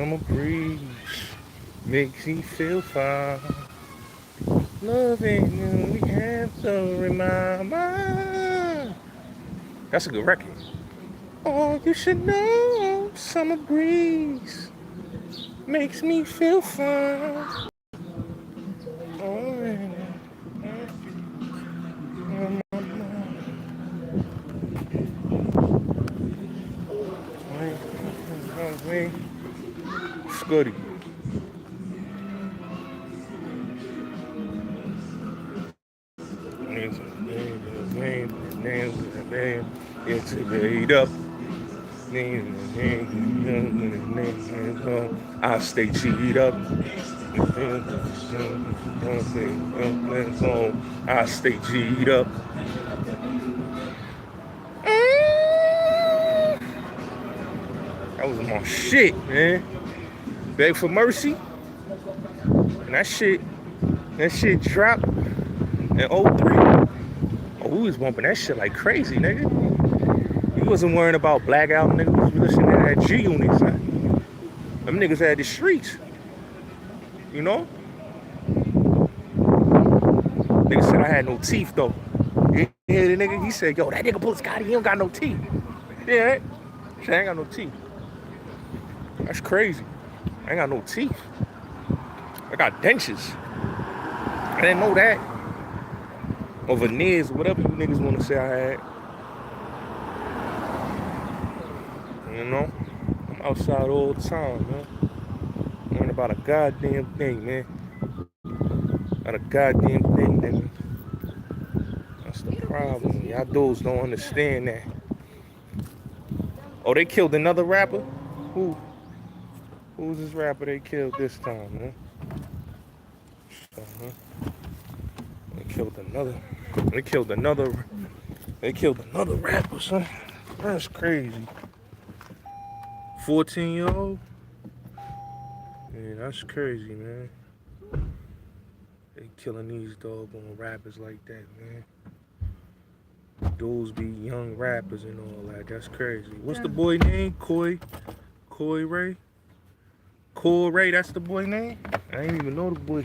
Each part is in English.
summer breeze makes me feel fine. Loving you, we have to remind my. That's a good record. Oh, you should know, summer breeze makes me feel fine. Oh, Gotti. It's made up. I stay G'd up. I stay G'd up. That was my shit, man. Beg for Mercy. And that shit dropped in 03. Oh, we was bumping that shit like crazy, nigga. You wasn't worrying about Black Album, nigga. We was listening to that G Unit, son. Them niggas had the streets. You know? Nigga said I had no teeth, though. Yeah, the nigga, he said, yo, that nigga Bulletz Gotti, he don't got no teeth. Yeah, right? Shit, I ain't got no teeth. That's crazy. I ain't got no teeth. I got dentures. I didn't know that. Or veneers, whatever you niggas want to say I had. You know? I'm outside all the time, man. Learn about a goddamn thing, man. Not a goddamn thing, nigga. That's the problem. Y'all dudes don't understand that. Oh, they killed another rapper? Who's this rapper they killed this time, man? They killed another rapper, son. That's crazy. 14-year-old? Yeah, that's crazy, man. They killing these doggone rappers like that, man. Those be young rappers and all that. That's crazy. What's the boy name? Coy Ray? Coy Ray, that's the boy name? I didn't even know the boy.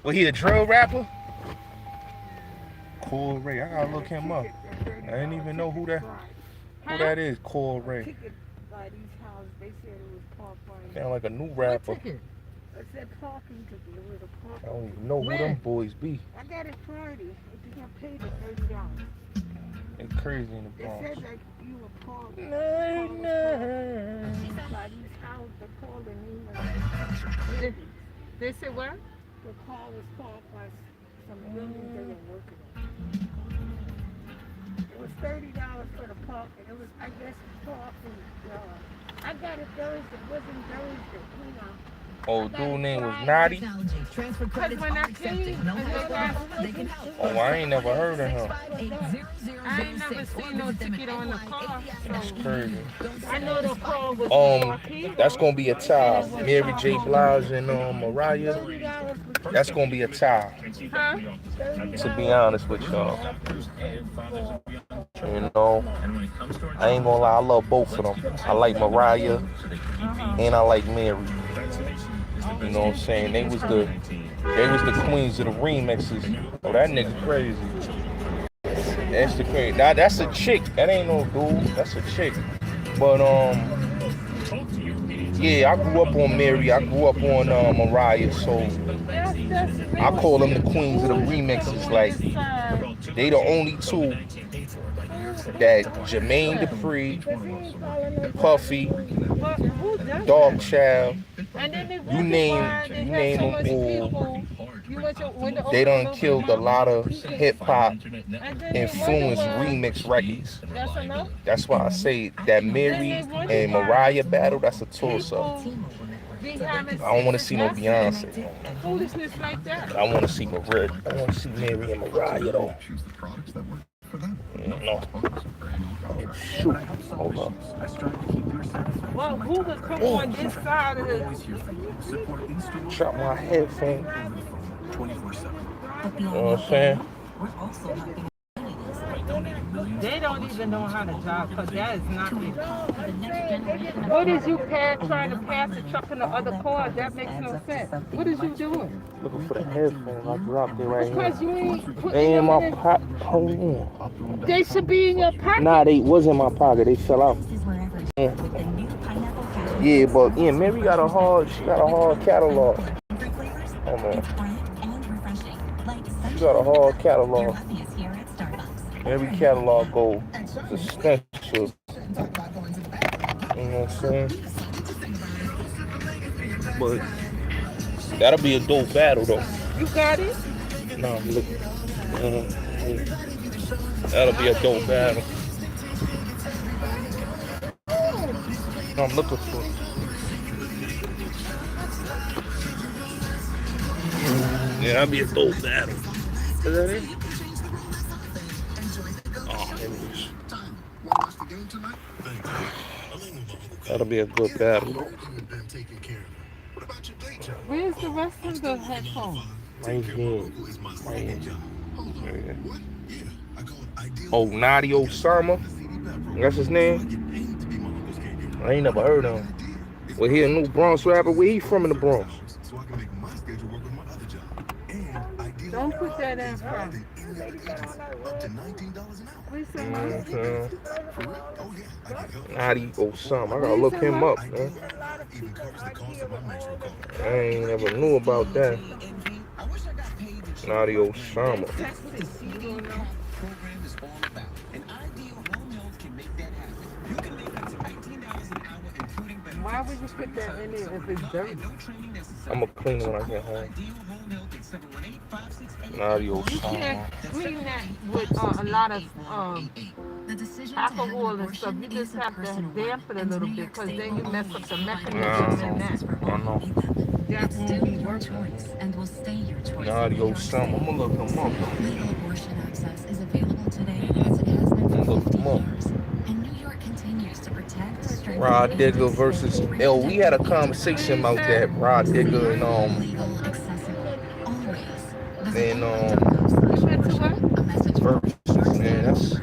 Well, he a drill rapper? Coy Ray, I gotta look him up. I didn't even know who that is, Coy Ray. Sound like a new rapper. I said parking ticket with a park. I don't even know who them boys be. I got it Friday. If you got paid the $30. They crazy in the Bronx. They said that you were parked. No. They said what? The car was parked by some buildings they were working on. It was $30 for the park, and it was, I guess, parking. I got it Thursday. It wasn't Thursday, you know. Oh, dude name was Naughty. Transfer credits are accepted. No they can help. Oh, I ain't never heard of him. I ain't never seen no ticket on the car. That's crazy. I know the car was that's gonna be a tie. Mary J. Blige and Mariah. That's gonna be a tie. Huh? To be honest with y'all. You know, I ain't gonna lie, I love both of them. I like Mariah and I like Mary. You know what I'm saying? They was the queens of the remixes. Oh, that nigga crazy. That's the crazy. Now that's a chick. That ain't no dude. That's a chick. But yeah, I grew up on Mary. I grew up on Mariah. So I call them the queens of the remixes. Like they the only two that Jermaine Dupri, Puffy, Dog Child, you name them all. They done killed a lot of hip hop influenced remix records. That's why I say that Mary and Mariah battle, that's a toss-up. I don't want to see no Beyonce. Foolishness like that. I want to see Mary and Mariah though. No. Shoot. Hold up. Well, who would come on this side of it? Drop my headphone. You know what I'm saying? They don't even know how to drive because that is not it. No, I'm saying they didn't. What is you trying to pass the truck in the other car? That makes no sense. What is you doing? Looking for the headphones. I dropped it right Because here. you ain't putting They in them my in. pocket. Hold on. They should be in your pocket. Nah, they was in my pocket. They fell out. Yeah, but yeah, Mary got a hard. She got a hard catalog. Hold on. She got a hard catalog. Every catalog go essential. You know what I'm saying? But that'll be a dope battle though. You got it? No, look. That'll be a dope battle. I'm looking for it. Yeah, that'll be a dope battle. Is that it? Oh, here it is. That'll be a good battle. Where's the rest of the headphones? Right here. Right here. Oh, Nadi Osama. That's his name? I ain't never heard of him. Well, he a New Bronx rapper. Where he from in the Bronx? Don't put that in front. Nadi Osama. I gotta look him up, man. I ain't never knew about that. Nadi Osama. Why would you put that in there if it's dirty? I'm gonna clean it when I get home. Nadi You Osama. can't clean that with a lot of alcohol and stuff. You just have to damp it a little bit because then you mess up the mechanism in that. I know. That won't be working. Nadi Osama. I'm gonna look him up. Legal abortion access is available today as it has been for Look 50 him up. years. And New York continues to protect, strengthen, Rod and Digger preserve versus racial L. We had a equity. conversation about that. Rod Digger and Legal, accessible, always. then You went to what? A message from versus, man, that's, I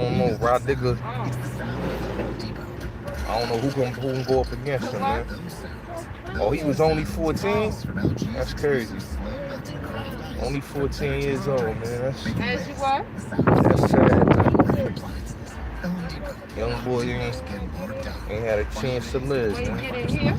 don't know, Rod Digger. Oh. I don't know who can go up against him, man. Oh, he was only 14? That's crazy. Only 14 years old, man. As you what? That's sad. Young boy ain't had a chance to live, When you man. get in here?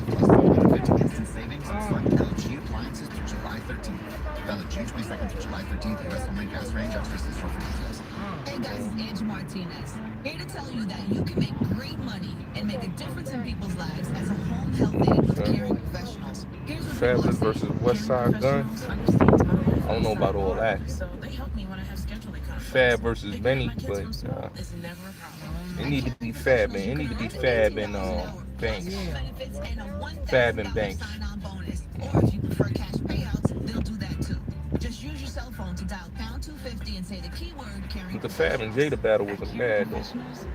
Hey guys, it's Angie Martinez. Here to tell you that you can make great money and make a difference in people's lives as a home health aide with caring professionals. Here's what Fabulous versus West Side Gun. I don't know about all that. Fab versus Benny, but it need to be Fab, man. It need to be Fab and Banks. Fab and Banks. Or if you prefer cash payouts, they'll do that too. Just use your cell phone to dial pound 250 and say the keyword caring. But the Fab and Jada battle wasn't bad, though.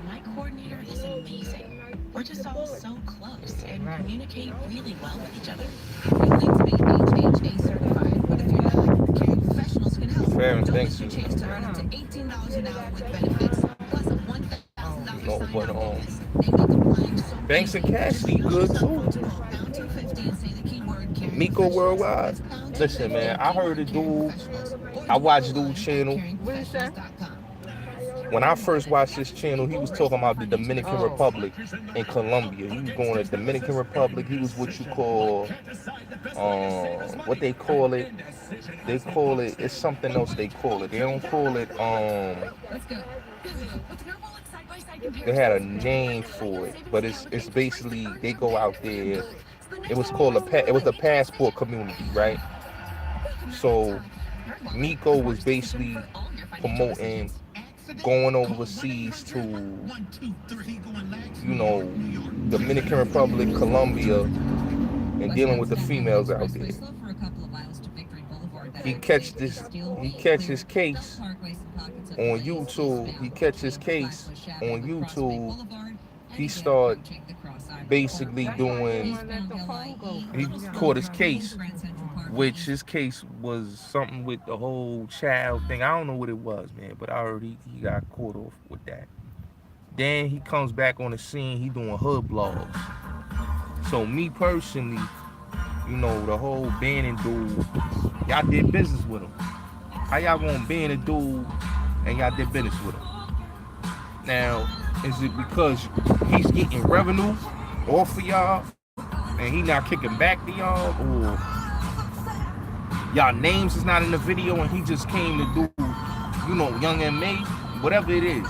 My coordinator is amazing. We're just all so close and communicate really well with each other. You need to be HHA certified, but if you're not, caring professionals can help. Fab and Don't Banks miss your is chance to earn up to $18 an hour with benefits, plus a $1,000 no, but sign-on bonus. They make applying so Banks and easy. Cassidy good too. Pound 250 and say the keyword caring Miko Worldwide. Listen, man, I heard the dude. I watched dude's channel. What is that? When I first watched his channel, he was talking about the Dominican Republic and Colombia. He was going to Dominican Republic. He was what you call, what they call it. They call it. It's something else they call it. They don't call it. They had a name for it, but it's basically they go out there. It was called it was a passport community, right? So Miko was basically promoting going overseas to, you know, Dominican Republic, Colombia, and dealing with the females out there. He catch his case on YouTube. He catch his case on YouTube. He start basically doing. He caught his case which his case was something with the whole child thing. I don't know what it was, man, but I heard he got caught off with that. Then he comes back on the scene, he doing hood blogs. So me personally, you know, the whole banning dude, y'all did business with him. How y'all gonna ban a dude and y'all did business with him? Now, is it because he's getting revenue off of y'all and he not kicking back to y'all, or y'all names is not in the video and he just came to do, you know, Young and May, whatever it is.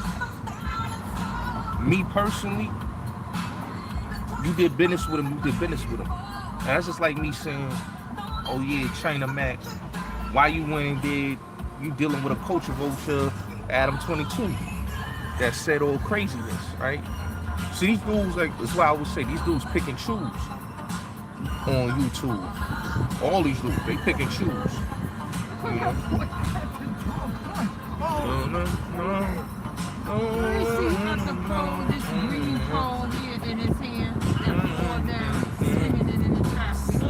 Me personally, you did business with him, you did business with him. Now that's just like me saying, oh yeah, China Max, why you went and did, you dealing with a culture vulture, Adam 22, that said all craziness, right? See, these dudes, like, that's why I would say, these dudes pick and choose on YouTube. All these dudes, they pick and choose. You know? This green phone here in his hand that fall down, singing it in the traffic.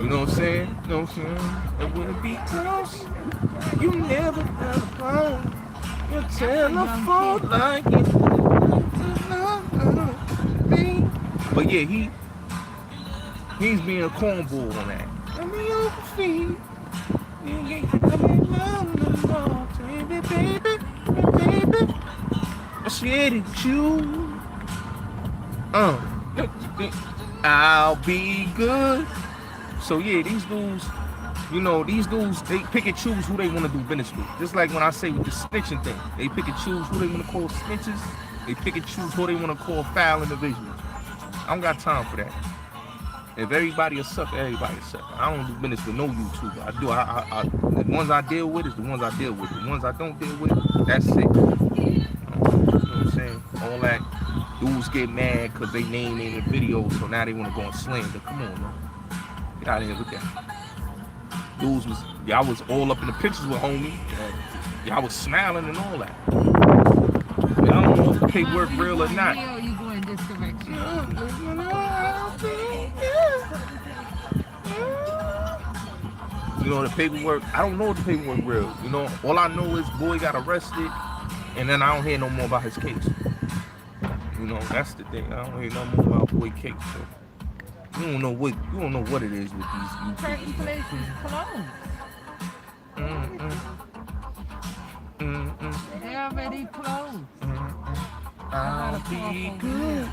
You know what I'm saying? You know what I'm saying? It wouldn't be close. You never had a phone. Your telephone like it. But yeah, he's being a cornball on that. Let me off the feet. Baby. I said it, you. I'll be good. So yeah, these dudes, you know, these dudes, they pick and choose who they want to do business with. Just like when I say with the snitching thing, they pick and choose who they want to call snitches. They pick and choose who they want to call foul individuals. I don't got time for that. If everybody a sucker, everybody a sucker. I don't do business with no YouTuber. I do. The ones I deal with is the ones I deal with. The ones I don't deal with, that's it. You know what I'm saying? All that dudes get mad because they name in the video, so now they want to go and slander. Come on, man. Get out of here with that. Dudes was, y'all was all up in the pictures with homie. Y'all was smiling and all that. I don't know if the paperwork real or not. You go in this direction. You know, the paperwork, I don't know if the paperwork real. You know, all I know is boy got arrested, and then I don't hear no more about his case. You know, that's the thing. I don't hear no more about boy case. So you don't know what it is with these Certain places closed. They already closed. I'll be good.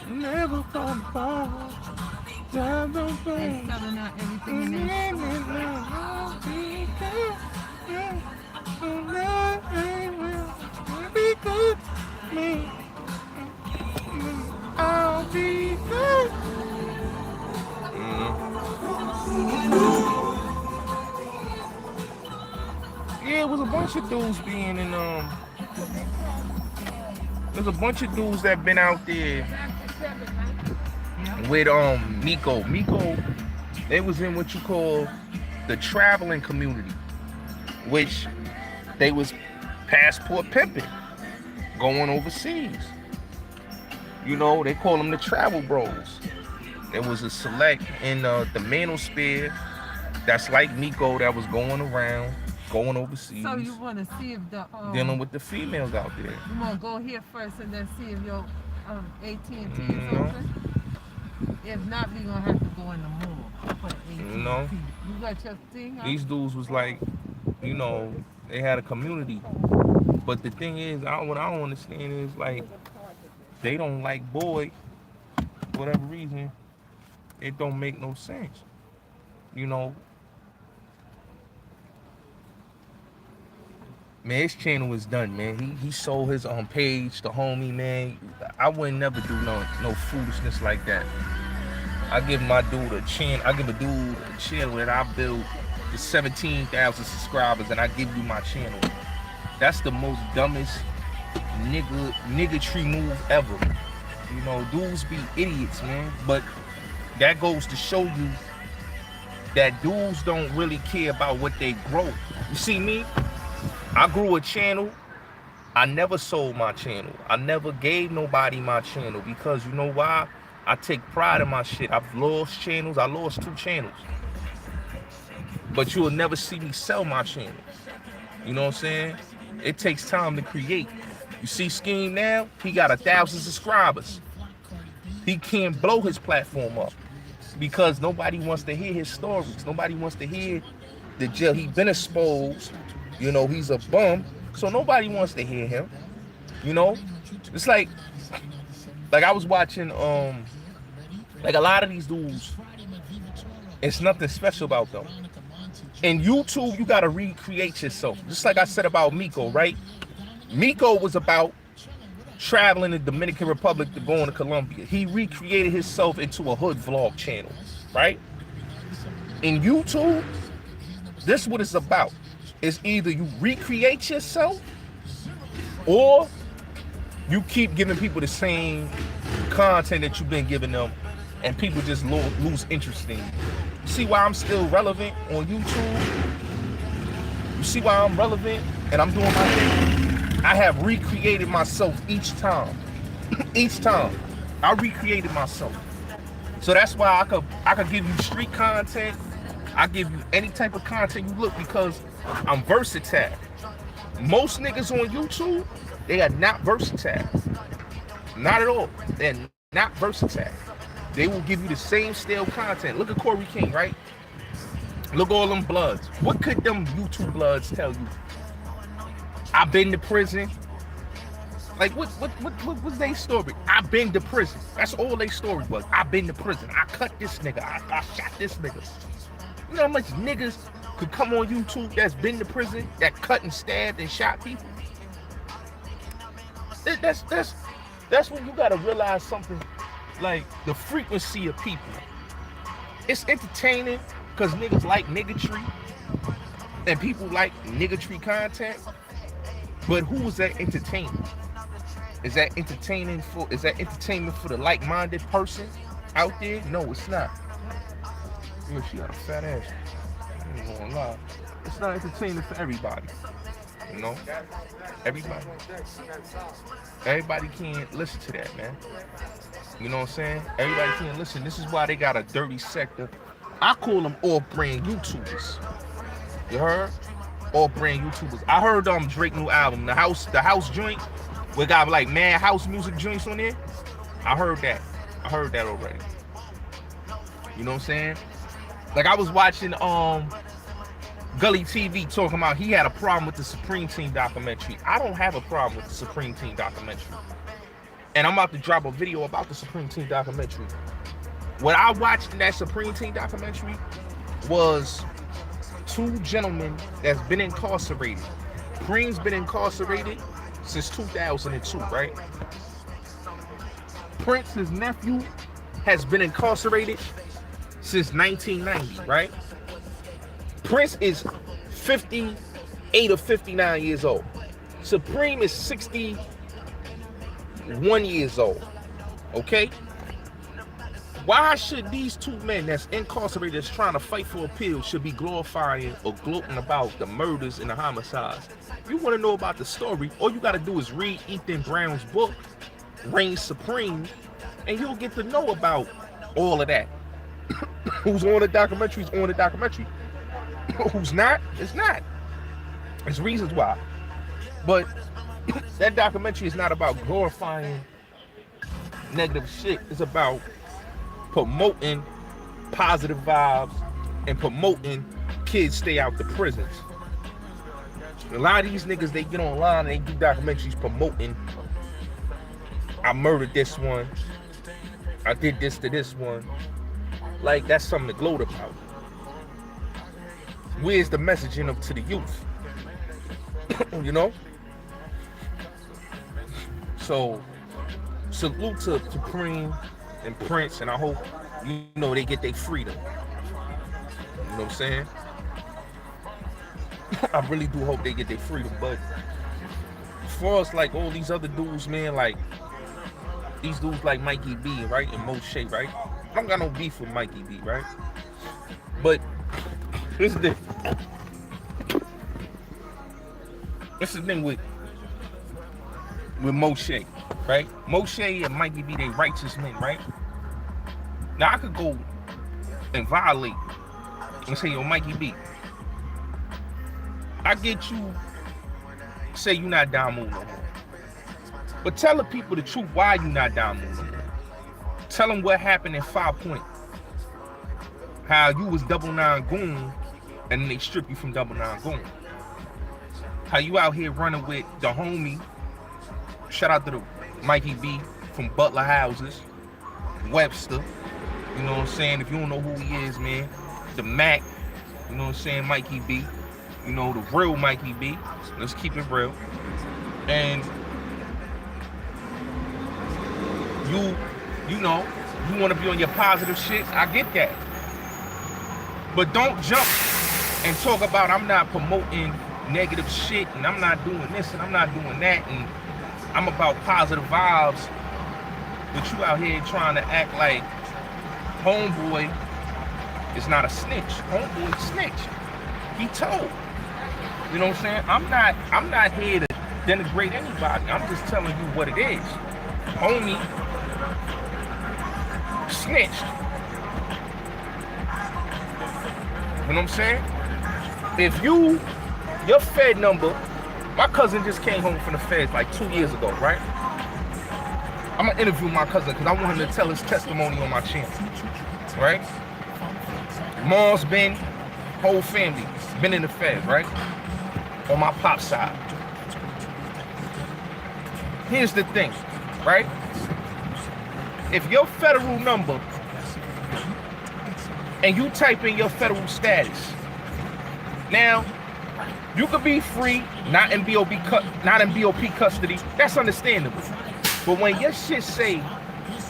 Never fall apart. They're selling out everything in their I'll be good. Be good. I'll be good. Yeah, it was a bunch of dudes being in there's a bunch of dudes that been out there with Miko. They was in what you call the traveling community, which they was passport pimping, going overseas. You know, they call them the travel bros. There was a select in the manosphere that's like Miko that was going around, going overseas. So you want to see if the dealing with the females out there. You want to go here first and then see if your AT&T is open. If not, we gonna have to go in the mall for AT&T. You know, you got your thing. These dudes was like, you know, they had a community. But the thing is, what I don't understand is like, they don't like boy, for whatever reason. It don't make no sense. You know. Man, his channel was done, man. He sold his page to homie, man. I would never do no foolishness like that. I give my dude a channel. I give a dude a channel that I built to 17,000 subscribers, and I give you my channel. That's the most dumbest niggatry move ever. You know, dudes be idiots, man. But that goes to show you that dudes don't really care about what they grow. You see me? I grew a channel. I never sold my channel. I never gave nobody my channel because you know why? I take pride in my shit. I've lost channels. I lost 2 channels. But you will never see me sell my channels. You know what I'm saying? It takes time to create. You see Scheme now? He got 1,000 subscribers. He can't blow his platform up because nobody wants to hear his stories. Nobody wants to hear the jail. He been exposed. You know, he's a bum. So nobody wants to hear him. You know? It's like I was watching, like a lot of these dudes, it's nothing special about them. In YouTube, you gotta recreate yourself. Just like I said about Miko, right? Miko was about traveling the Dominican Republic to going to Colombia. He recreated himself into a hood vlog channel, right? In YouTube, this is what it's about. It's either you recreate yourself or you keep giving people the same content that you've been giving them and people just lose interest in you. You see why I'm still relevant on YouTube? You see why I'm relevant and I'm doing my thing? I have recreated myself each time. Each time. I recreated myself. So that's why I could give you street content. I give you any type of content you look because I'm versatile. Most niggas on YouTube, they are not versatile. Not at all. They're not versatile. They will give you the same stale content. Look at Corey King, right? Look at all them bloods. What could them YouTube bloods tell you? I've been to prison. Like what was their story? I've been to prison. That's all their story was. I've been to prison. I cut this nigga. I shot this nigga. You know how much niggas could come on YouTube that's been to prison, that cut and stabbed and shot people? That's when you gotta realize something, like the frequency of people. It's entertaining because niggas like niggatry and people like niggatry content. But who is that entertaining? Is that entertainment for the like-minded person out there? No, it's not. Yeah, she got a fat ass. I ain't gonna lie. It's not entertaining for everybody. You know? Everybody can't listen to that, man. You know what I'm saying? Everybody can't listen. This is why they got a dirty sector. I call them off-brand YouTubers. You heard? Off-brand YouTubers. I heard Drake new album, the house joint. We got like mad house music joints on there. I heard that already. You know what I'm saying? Like I was watching Gully TV talking about he had a problem with the Supreme Team documentary. I don't have a problem with the Supreme Team documentary. And I'm about to drop a video about the Supreme Team documentary. What I watched in that Supreme Team documentary was 2 gentlemen that's been incarcerated. Supreme's been incarcerated since 2002, right? Prince, his nephew, has been incarcerated since 1990, right? Prince is 58 or 59 years old. Supreme is 61 years old, okay? Why should these 2 men that's incarcerated, that's trying to fight for appeal, should be glorifying or gloating about the murders and the homicides? You want to know about the story, all you got to do is read Ethan Brown's book, Reign Supreme, and you'll get to know about all of that. Who's on the documentary is on the documentary. Who's not, is not. There's reasons why. But that documentary is not about glorifying negative shit. It's about promoting positive vibes and promoting kids stay out the prisons. A lot of these niggas, they get online and they do documentaries promoting, I murdered this one, I did this to this one. Like, that's something to gloat about. Where's the messaging up to the youth? You know? So, salute to Supreme and Prince, and I hope, you know, they get their freedom. You know what I'm saying? I really do hope they get their freedom, but as far as like all these other dudes, man, like these dudes like Mikey B, right, and Moshe, right? I don't got no beef with Mikey B, right? But this is the thing with Moshe, right? Moshe and Mikey B, they righteous men, right? Now I could go and violate and say, yo, Mikey B, I get you, say you not down moon no more. But tell the people the truth why you not down moon no more. Tell them what happened in 5 Point. How you was 99 Goon and then they strip you from 99 Goon. How you out here running with the homie, shout out to the Mikey B from Butler Houses, Webster, you know what I'm saying? If you don't know who he is, man, the Mac, you know what I'm saying, Mikey B, you know, the real Mikey B, let's keep it real. And you know, you want to be on your positive shit, I get that. But don't jump and talk about I'm not promoting negative shit and I'm not doing this and I'm not doing that and I'm about positive vibes, but you out here trying to act like homeboy is not a snitch. Homeboy snitch. He told. You know what I'm saying? I'm not here to denigrate anybody. I'm just telling you what it is. Homie snitched. You know what I'm saying? If your Fed number, my cousin just came home from the Feds like 2 years ago, right? I'm gonna interview my cousin because I want him to tell his testimony on my channel, right? Mom's been, whole family, been in the Feds, right? On my pop side. Here's the thing, right? If your federal number and you type in your federal status, now you could be free, not in BOP custody. That's understandable. But when your shit say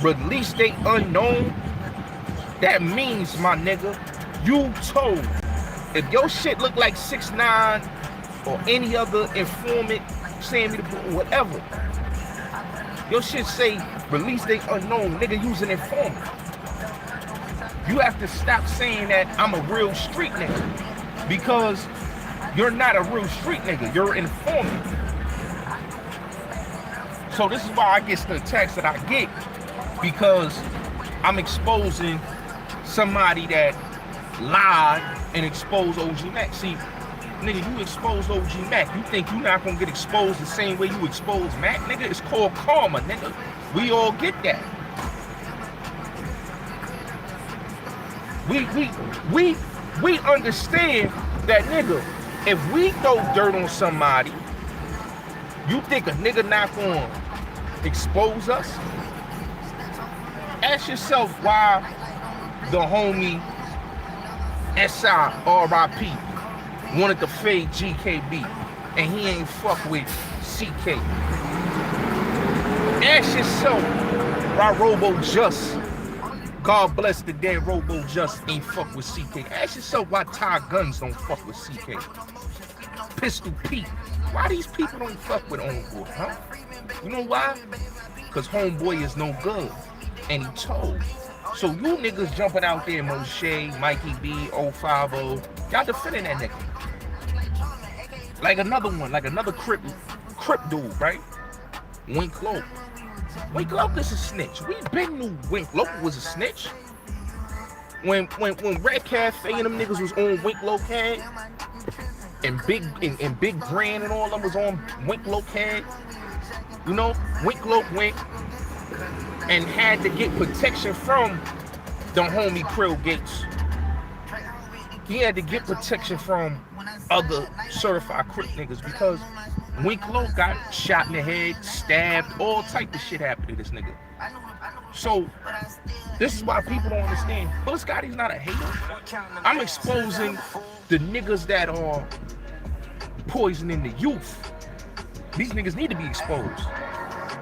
release date unknown, that means, my nigga, you told. If your shit look like 6ix9ine or any other informant, saying me to whatever, your shit say release date unknown, nigga, use an informant. You have to stop saying that I'm a real street nigga, because you're not a real street nigga, you're an informant. So this is why I get the attacks that I get, because I'm exposing somebody that lied and exposed OG Mac. See, nigga, you expose OG Mac, you think you're not gonna get exposed the same way you expose Mac, nigga? It's called karma, nigga. We all get that. We understand that, nigga, if we throw dirt on somebody, you think a nigga not gonna expose us? Ask yourself why the homie SI RIP wanted to fade GKB and he ain't fuck with CK. Ask yourself why Robo Just, God bless the dead Robo Just, ain't fuck with CK. Ask yourself why Ty Guns don't fuck with CK. Pistol Pete, why these people don't fuck with Homeboy, huh? You know why? Because Homeboy is no good, and he told. So you niggas jumping out there, Moshe, Mikey B, 050, y'all defending that nigga. Like another one, like another Crip dude, right? Wink Lope. Wink Lope is a snitch. We been knew Wink Lope was a snitch. When Red Cafe and them niggas was on Wink Lope head, and Big Grand and all them was on Wink Lope head, you know, Wink Lope went and had to get protection from the homie Krill Gates. He had to get protection from other certified Crip niggas because Wink Lope got shot in the head, stabbed, all type of shit happened to this nigga. So this is why people don't understand. Bulletz Gotti's not a hater. I'm exposing the niggas that are poisoning the youth. These niggas need to be exposed.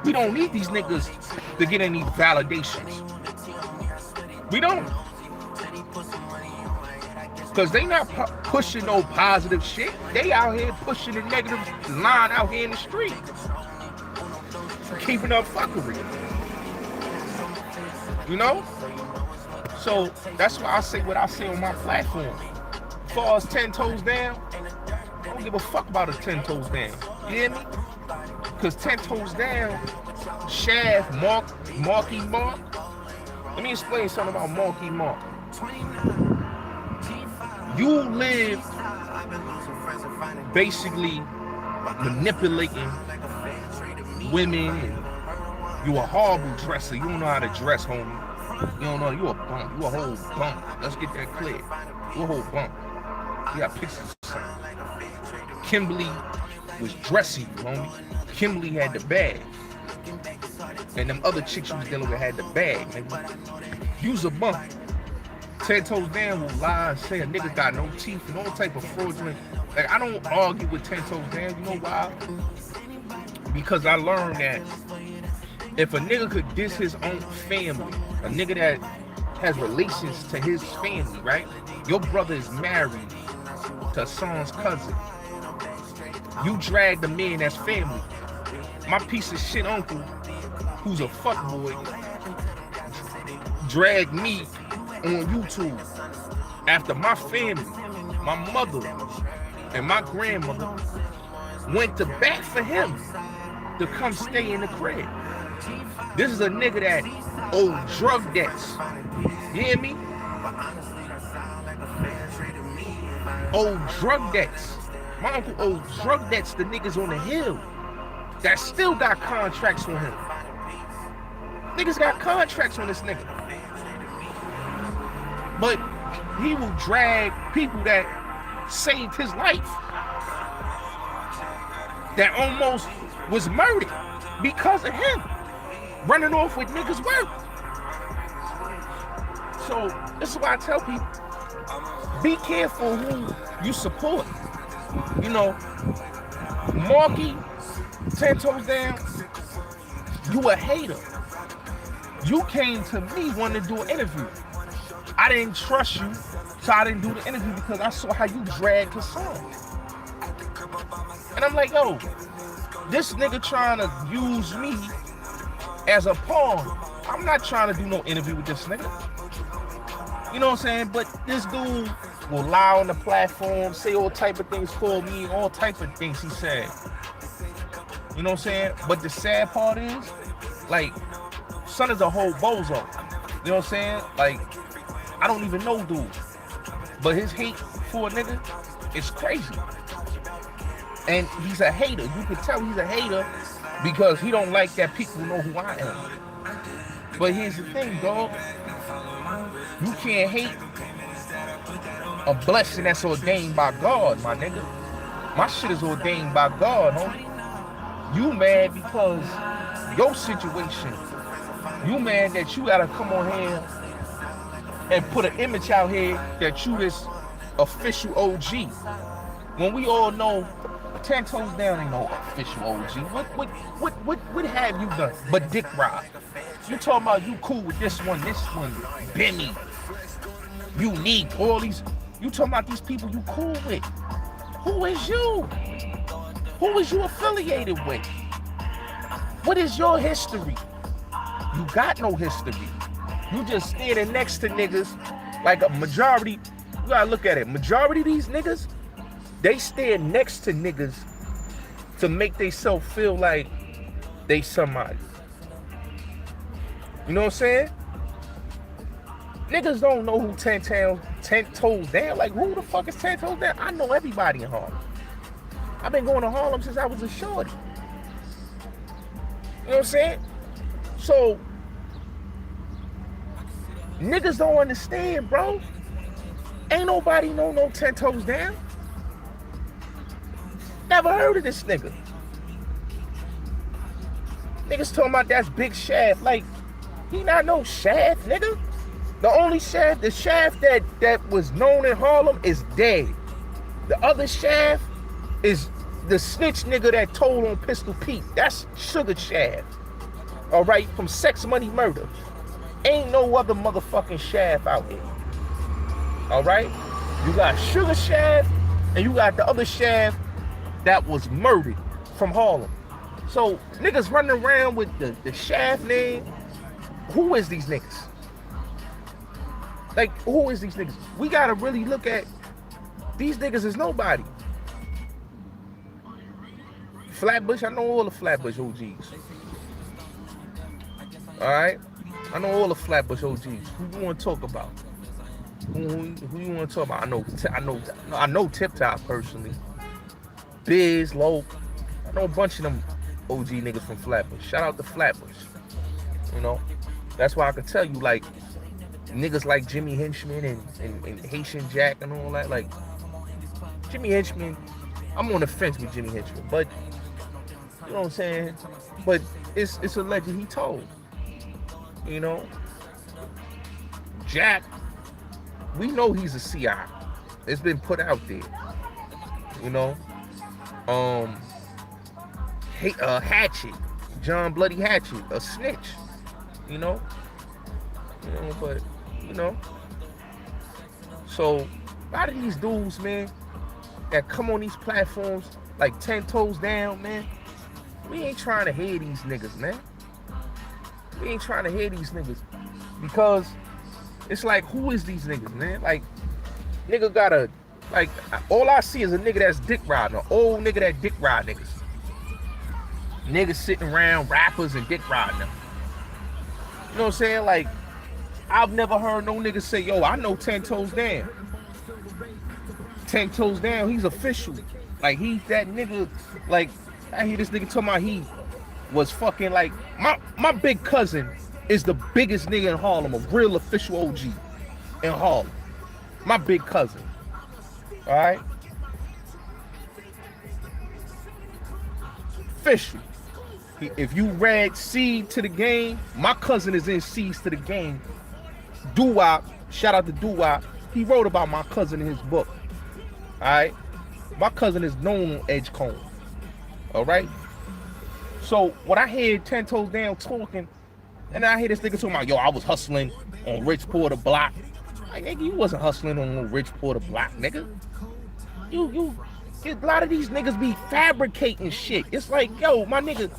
We don't need these niggas to get any validations. We don't. Because they not pushing no positive shit. They out here pushing the negative line out here in the street. Keeping up fuckery. You know? So that's why I say what I say on my platform. As far as 10 toes down, I don't give a fuck about a 10 toes down. You hear me? Because 10 toes down, Shaft, Marky Mark, Let me explain something about Marky Mark. You live basically manipulating women. You a horrible dresser. You don't know how to dress, homie. You don't know. You a bump. You a whole bump. Let's get that clear. You a whole bump. You got pictures of something. Kimberly was dressing you, homie. Kimberly had the bag. And them other chicks you was dealing with had the bag, nigga. You's a bump. 10 toes down will lie and say a nigga got no teeth and all type of fraudulent. Like, I don't argue with 10 toes down. You know why? Because I learned that if a nigga could diss his own family, a nigga that has relations to his family, right? Your brother is married to a son's cousin. You drag the man that's family. My piece of shit uncle, who's a fuckboy, dragged me on YouTube after my family, my mother and my grandmother went to bat for him to come stay in the crib. This is a nigga that owed drug debts. You hear me? Owed drug debts. My uncle owed drug debts to niggas on the hill that still got contracts on him. Niggas got contracts on this nigga. But he will drag people that saved his life, that almost was murdered because of him running off with niggas' work. So this is why I tell people, be careful who you support. You know, Marky, 10 toes down, you a hater. You came to me wanting to do an interview. I didn't trust you, so I didn't do the interview because I saw how you dragged his song. And I'm like, yo, this nigga trying to use me as a pawn. I'm not trying to do no interview with this nigga. You know what I'm saying? But this dude will lie on the platform, say all type of things, call me all type of things he said. You know what I'm saying? But the sad part is, like, son is a whole bozo. You know what I'm saying? Like, I don't even know dude. But his hate for a nigga is crazy. And he's a hater. You can tell he's a hater because he don't like that people know who I am. But here's the thing, dog. You can't hate a blessing that's ordained by God, my nigga. My shit is ordained by God, homie. You mad because your situation. You mad that you gotta come on here and put an image out here that you this official OG. When we all know 10 toes down ain't no official OG. What have you done but dick ride? You talking about you cool with this one, Benny, Unique, all these. You talking about these people you cool with. Who is you? Who is you affiliated with? What is your history? You got no history. You just standing next to niggas like a majority. You gotta look at it. Majority of these niggas, they stand next to niggas to make themselves feel like they somebody. You know what I'm saying? Niggas don't know who 10 toes down. Like, who the fuck is 10 toes down? I know everybody in Harlem. I've been going to Harlem since I was a shorty. You know what I'm saying? So, niggas don't understand, bro. Ain't nobody know no 10 toes down. Never heard of this nigga. Niggas talking about that's Big Shaft. Like, he not no Shaft, nigga. The only Shaft, the Shaft that was known in Harlem is dead. The other Shaft is the snitch nigga that told on Pistol Pete. That's Sugar Shaft. All right, from Sex Money Murder. Ain't no other motherfucking Shaft out here. All right? You got Sugar Shaft and you got the other Shaft that was murdered from Harlem. So niggas running around with the Shaft name. Who is these niggas? Like, who is these niggas? We gotta really look at these niggas as nobody. Flatbush, I know all the Flatbush OGs. Alright? I know all the Flatbush OGs. Who you want to talk about? Who you want to talk about? I know Tip Top personally. Biz, Low. I know a bunch of them OG niggas from Flatbush. Shout out to Flatbush. You know, that's why I can tell you, like, niggas like Jimmy Henchman and Haitian Jack and all that. Like, Jimmy Henchman, I'm on the fence with Jimmy Henchman, but you know what I'm saying? But it's a legend he told. You know, Jack, we know he's a CI. It's been put out there. You know, Hatchet, John Bloody Hatchet, a snitch. You know, but you know. So a lot of these dudes, man, that come on these platforms like 10 toes down, man. We ain't trying to hear these niggas, man. We ain't trying to hear these niggas because it's like, who is these niggas, man? Like, nigga gotta, like, all I see is a nigga that's dick riding, an old nigga that dick ride niggas. Niggas sitting around rappers and dick riding them. You know what I'm saying? Like, I've never heard no nigga say, yo, I know 10 toes down. 10 toes down, he's official. Like, he's that nigga, like, I hear this nigga talking about he was fucking like, my big cousin is the biggest nigga in Harlem, a real official OG in Harlem. My big cousin. Alright? Official. If you read Seed to the Game, my cousin is in Seeds to the Game. Doo-Wop, shout out to Doo-Wop. He wrote about my cousin in his book. Alright? My cousin is known on Edgecombe. Alright? So when I hear 10 toes down talking, and then I hear this nigga talking about, yo, I was hustling on Rich Porter Block. Like, nigga, you wasn't hustling on no Rich Porter Block, nigga. A lot of these niggas be fabricating shit. It's like, yo, my nigga,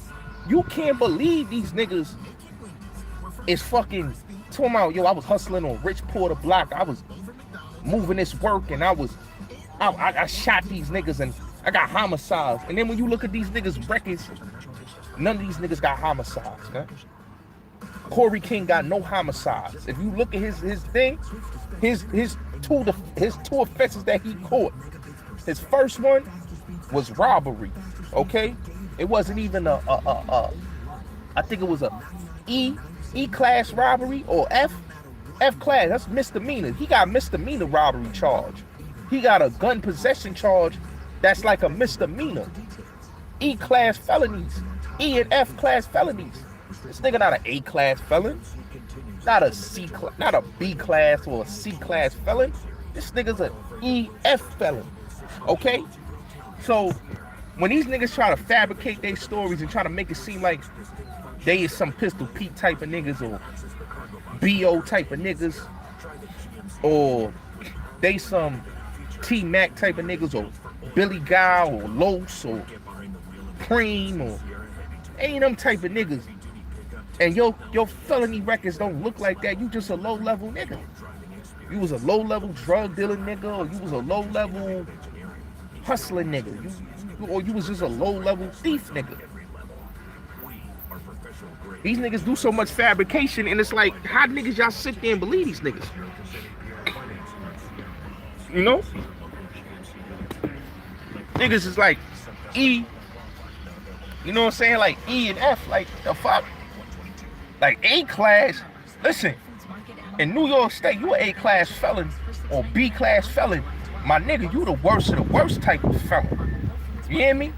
you can't believe these niggas is fucking talking about, yo, I was hustling on Rich Porter Block. I was moving this work, and I shot these niggas, and I got homicides. And then when you look at these niggas' records, none of these niggas got homicides, man. Corey King got no homicides. If you look at his thing, his two offenses that he caught. His first one was robbery. Okay, it wasn't even I think it was a E class robbery or F class. That's misdemeanor. He got misdemeanor robbery charge. He got a gun possession charge that's like a misdemeanor. E class felonies. E and F class felonies. This nigga not an A class felon. Not a C class, not a B class or a C class felon. This nigga's an E F felon. Okay? So when these niggas try to fabricate their stories and try to make it seem like they is some Pistol Pete type of niggas or B.O. type of niggas or they some T-Mac type of niggas or Billy Guy or Los or Cream or ain't them type of niggas, and your felony records don't look like that, you just a low-level nigga. You was a low-level drug dealing nigga, or you was a low-level hustling nigga, or you was just a low-level thief nigga. These niggas do so much fabrication, and it's like, how niggas y'all sit there and believe these niggas? You know? Niggas is like E, you know what I'm saying? Like E and F, like the fuck? Like A class, listen, in New York State, you an A class felon or B class felon. My nigga, you the worst of the worst type of felon. You hear me?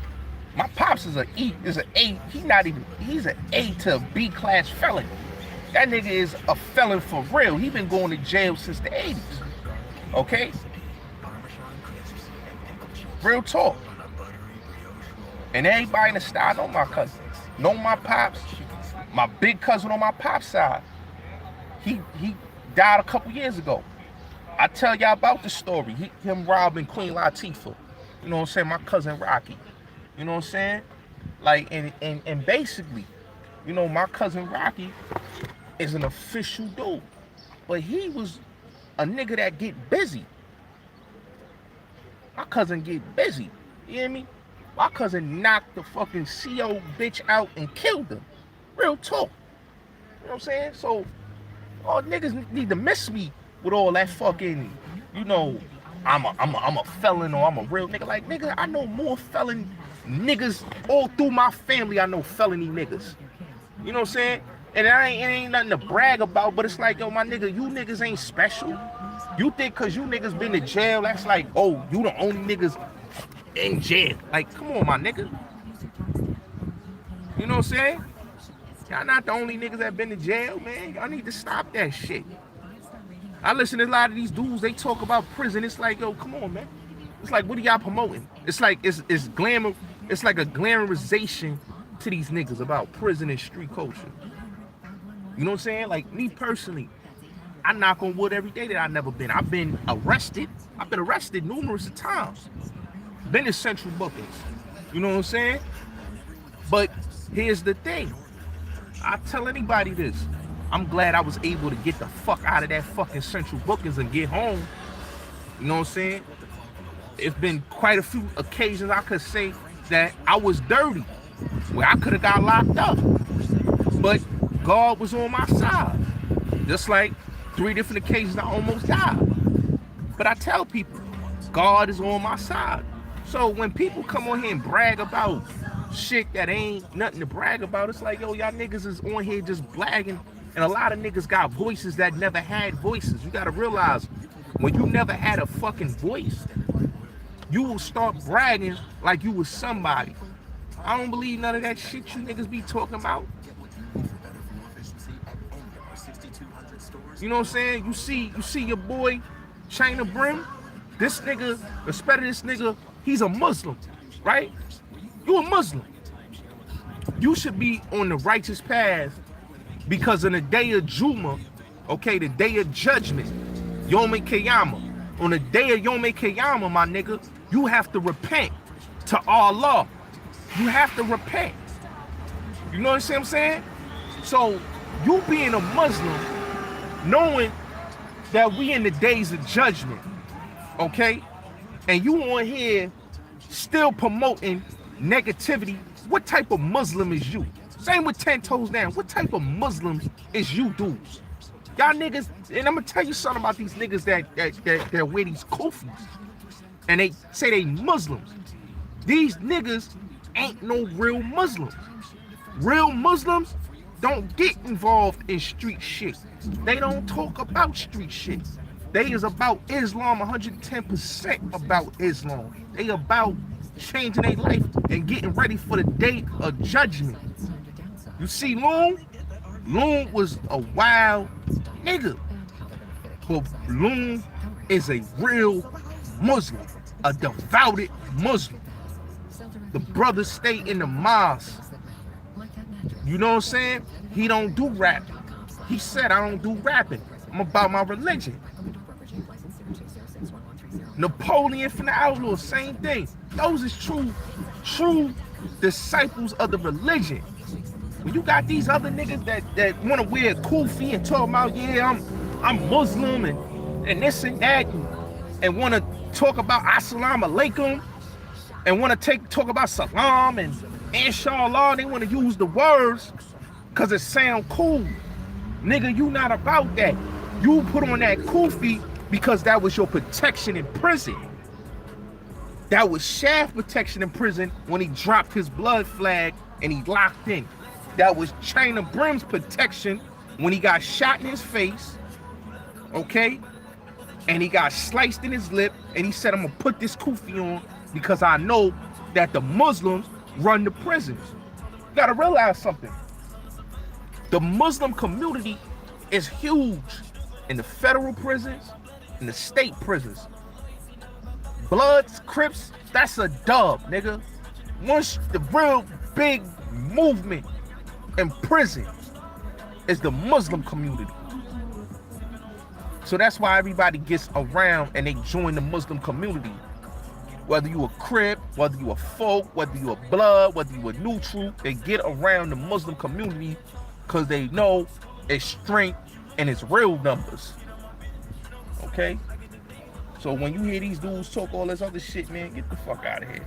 My pops is an E, is an A. He's an A to a B class felon. That nigga is a felon for real. He been going to jail since the 80s. Okay? Real talk. And everybody in the style know my cousins. Know my pops. My big cousin on my pop's side. He died a couple years ago. I tell y'all about the story. Him robbing Queen Latifah. You know what I'm saying? My cousin Rocky. You know what I'm saying? Like, and basically, you know, my cousin Rocky is an official dude. But he was a nigga that get busy. My cousin get busy. You hear me? My cousin knocked the fucking CO bitch out and killed her. Real talk. You know what I'm saying? So Oh, niggas need to miss me with all that fucking, you know, I'm a felon or I'm a real nigga. Like, nigga, I know more felon niggas all through my family. I know felony niggas. You know what I'm saying? And it ain't nothing to brag about, but it's like, yo, my nigga, you niggas ain't special. You think cause you niggas been to jail, that's like, oh, you the only niggas in jail. Like, come on, my nigga. You know what I'm saying? Y'all not the only niggas that been to jail, man. Y'all need to stop that shit. I listen to a lot of these dudes, they talk about prison. It's like, yo, come on, man. It's like, what are y'all promoting? It's like, it's glamour. It's like a glamorization to these niggas about prison and street culture. You know what I'm saying? Like, me personally, I knock on wood every day that I've never been. I've been arrested. I've been arrested numerous times. Been in central bookings. You know what I'm saying? But here's the thing. I tell anybody this. I'm glad I was able to get the fuck out of that fucking central bookings and get home. You know what I'm saying? It's been quite a few occasions I could say that I was dirty, where I could have got locked up. But God was on my side. Just like 3 different occasions I almost died. But I tell people, God is on my side. So when people come on here and brag about shit that ain't nothing to brag about, it's like, yo, y'all niggas is on here just blagging. And a lot of niggas got voices that never had voices. You gotta realize, when you never had a fucking voice, you will start bragging like you was somebody. I don't believe none of that shit you niggas be talking about. You know what I'm saying? You see your boy, China Brim? This nigga, respect to this nigga, he's a Muslim, right? You a Muslim. You should be on the righteous path, because on the day of Juma, okay, the day of judgment, Yom Kippur, on the day of Yom Kippur, my nigga, you have to repent to Allah. You have to repent. You know what I'm saying? So, you being a Muslim, knowing that we in the days of judgment, okay, and you on here still promoting negativity, what type of Muslim is you? Same with 10 Toes Down. What type of Muslims is you dudes? Y'all niggas, and I'm gonna tell you something about these niggas that wear these kufis and they say they Muslims. These niggas ain't no real Muslims. Real Muslims don't get involved in street shit. They don't talk about street shit. They is about Islam, 110% about Islam. They about changing their life and getting ready for the day of judgment. You see, Loon was a wild nigga. But Loon is a real Muslim, a devoted Muslim. The brother stay in the mosque. You know what I'm saying? He don't do rapping. He said, I don't do rapping. I'm about my religion. Napoleon from the Outlaws, same thing. Those is true disciples of the religion. When you got these other niggas that want to wear a kufi and talk about, yeah, I'm Muslim and this and that, and want to talk about assalamu alaikum, and want to talk about salam and inshallah, they want to use the words because it sound cool. Nigga, you not about that. You put on that kufi because that was your protection in prison. That was Shaft protection in prison when he dropped his blood flag and he locked in. That was China Brim's protection when he got shot in his face, okay? And he got sliced in his lip, and he said, I'm gonna put this kufi on because I know that the Muslims run the prisons. You gotta realize something. The Muslim community is huge in the federal prisons, in the state prisons. Bloods, Crips, that's a dub, nigga. Once the real big movement in prison is the Muslim community. So that's why everybody gets around and they join the Muslim community. Whether you a Crip, whether you a folk, whether you a blood, whether you a neutral, they get around the Muslim community because they know its strength and its real numbers. Okay? So when you hear these dudes talk all this other shit, man, get the fuck out of here.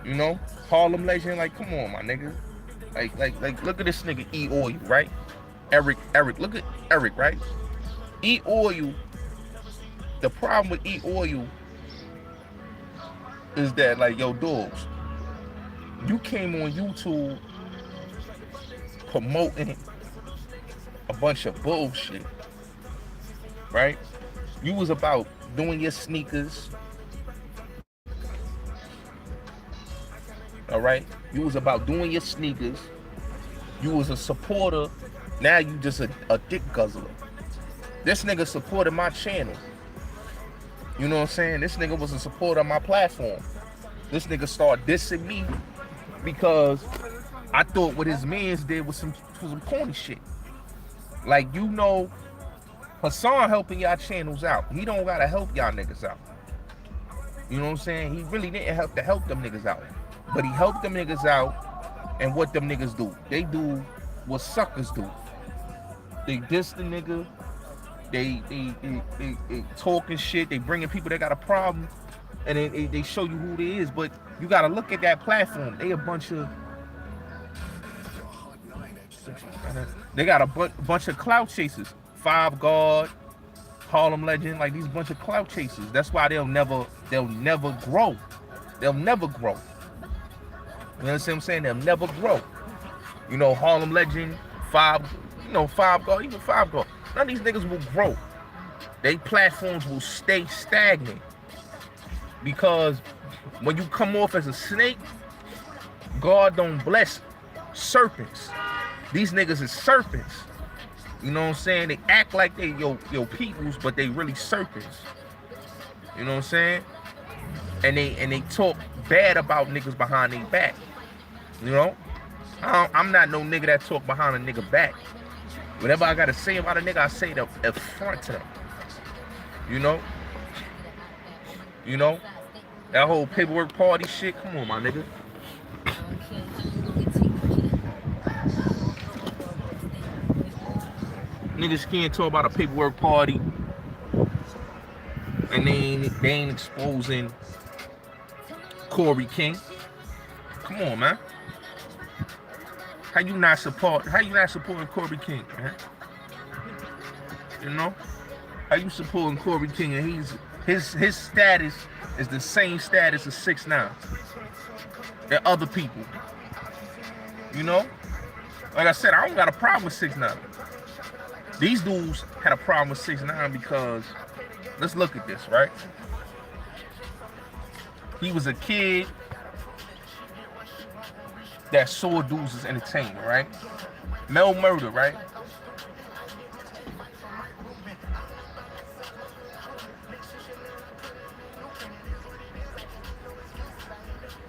You know? Harlem Legend, like, come on, my nigga. Like, look at this nigga E-Oil, right? Eric, look at Eric, right? E Oil. The problem with E Oil is that, like, yo, dogs, you came on YouTube promoting a bunch of bullshit, right? You was about doing your sneakers, all right? You was about doing your sneakers. You was a supporter. Now you just a dick guzzler. This nigga supported my channel. You know what I'm saying? This nigga was a supporter of my platform. This nigga started dissing me because I thought what his mans did was some corny shit. Like, you know, Hassan helping y'all channels out. He don't gotta help y'all niggas out. You know what I'm saying? He really didn't help them niggas out. But he helped them niggas out, and what them niggas do? They do what suckers do. They diss the nigga. They talking shit. They bringing people that got a problem, and they show you who they is. But you gotta look at that platform. They a bunch of bunch of clout chasers. 5 Guard, Harlem Legend, like these bunch of clout chasers. That's why they'll never grow. They'll never grow. You understand what I'm saying? They'll never grow. You know, Harlem Legend, 5 Guard, even 5 Guard. None of these niggas will grow. They platforms will stay stagnant. Because when you come off as a snake, God don't bless serpents. These niggas is serpents. You know what I'm saying? They act like they your peoples, but they really serpents. You know what I'm saying? And they talk bad about niggas behind their back. You know? I'm not no nigga that talk behind a nigga back. Whatever I gotta say about a nigga, I say it up front to them. You know? You know? That whole paperwork party shit, come on, my nigga. Niggas can't talk about a paperwork party and they ain't exposing Corey King. Come on, man. How you not supporting Corey King, man? You know? How you supporting Corey King and his status is the same status as 6ix9ine and other people. You know? Like I said, I don't got a problem with 6ix9ine. These dudes had a problem with 6ix9ine because, let's look at this, right? He was a kid that saw dudes as entertainment, right? Mel Murder, right?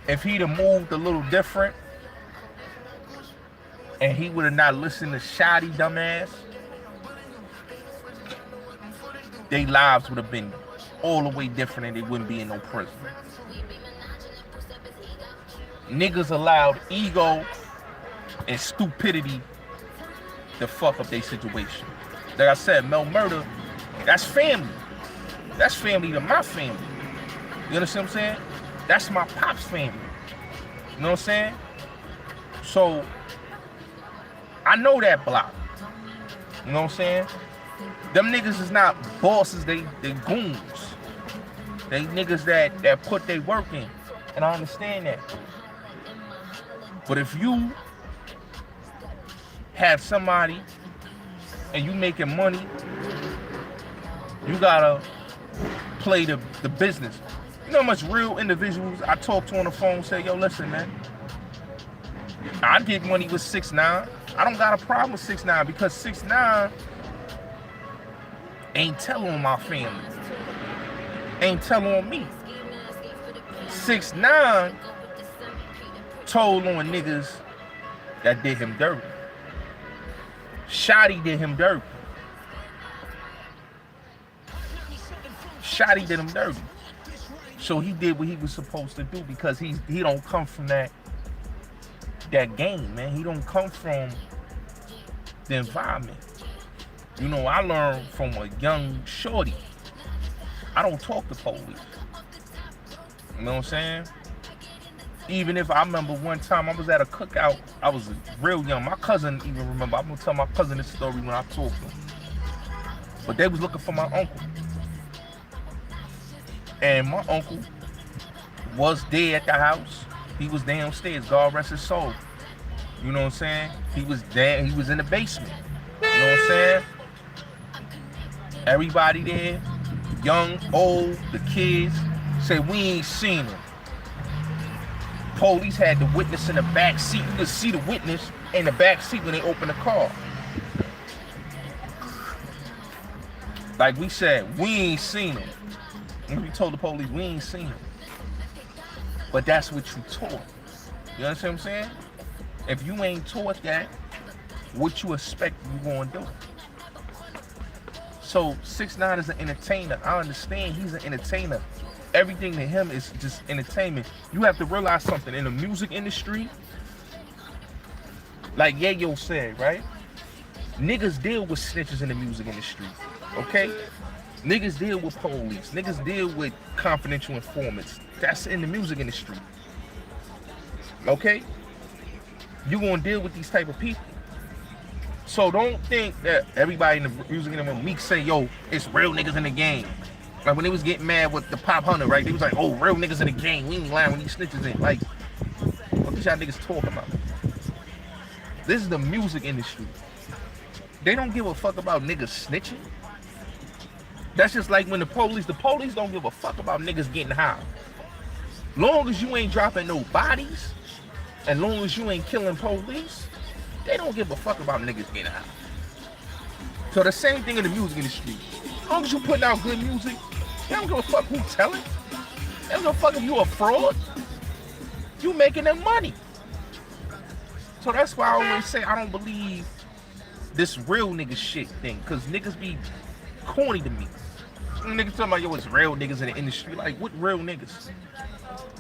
If he'd have moved a little different and he would have not listened to Shoddy dumbass, their lives would have been all the way different and they wouldn't be in no prison. Niggas allowed ego and stupidity to fuck up their situation. Like I said, Mel Murder, that's family. That's family to my family. You understand what I'm saying? That's my pop's family. You know what I'm saying? So, I know that block. You know what I'm saying? Them niggas is not bosses, they goons. They niggas that put their work in. And I understand that. But if you have somebody and you making money, you gotta play the business. You know how much real individuals I talk to on the phone say, yo, listen, man, I get money with 6ix9ine. I don't got a problem with 6ix9ine because 6ix9ine ain't telling on my family. Ain't telling on me. 6ix9ine told on niggas that did him dirty. Shoddy did him dirty. Shoddy did him dirty. So he did what he was supposed to do because he don't come from that game, man. He don't come from the environment. You know, I learned from a young shorty. I don't talk to police. You know what I'm saying? Even if I remember one time I was at a cookout, I was real young. My cousin even remember. I'm gonna tell my cousin this story when I talk to him. But they was looking for my uncle. And my uncle was there at the house. He was downstairs, God rest his soul. You know what I'm saying? He was there, he was in the basement. You know what I'm saying? Everybody there, young, old, the kids, say we ain't seen him. Police had the witness in the back seat. You could see the witness in the back seat when they opened the car. Like we said, we ain't seen him. And we told the police we ain't seen him. But that's what you taught. You understand what I'm saying? If you ain't taught that, what you expect you gonna do? So 6ix9ine is an entertainer. I understand he's an entertainer. Everything to him is just entertainment. You have to realize something in the music industry. Like Yayo said, right? Niggas deal with snitches in the music industry. Okay? Niggas deal with police. Niggas deal with confidential informants. That's in the music industry. Okay? You gonna deal with these type of people. So don't think that everybody in the music industry, Meek say, yo, it's real niggas in the game. Like when they was getting mad with the Pop Hunter, right? They was like, oh, real niggas in the game. We ain't lying when these snitches in. Like, what is y'all niggas talking about? This is the music industry. They don't give a fuck about niggas snitching. That's just like when the police don't give a fuck about niggas getting high. Long as you ain't dropping no bodies, and long as you ain't killing police, they don't give a fuck about niggas getting high. So the same thing in the music industry. As long as you putting out good music, they don't give a fuck who telling. They don't give a fuck if you a fraud. You making them money. So that's why I always say I don't believe this real nigga shit thing, cause niggas be corny to me. Niggas talking about, yo, it's real niggas in the industry. Like, what real niggas?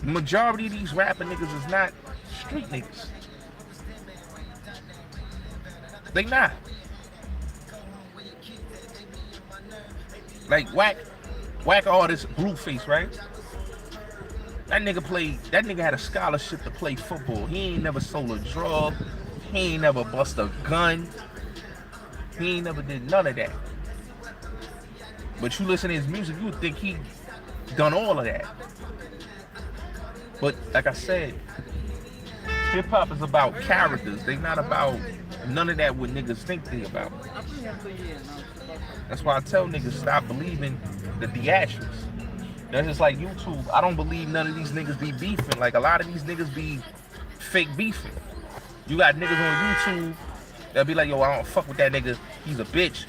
The majority of these rapping niggas is not street niggas. They not. Like whack artist Blueface, right? That nigga had a scholarship to play football. He ain't never sold a drug. He ain't never bust a gun. He ain't never did none of that. But you listen to his music, you would think he done all of that. But like I said, hip hop is about characters. They not about none of that what niggas think they about. That's why I tell niggas stop believing the theatrics. That's just like YouTube. I don't believe none of these niggas be beefing. Like a lot of these niggas be fake beefing. You got niggas on YouTube that'll be like, yo, I don't fuck with that nigga. He's a bitch.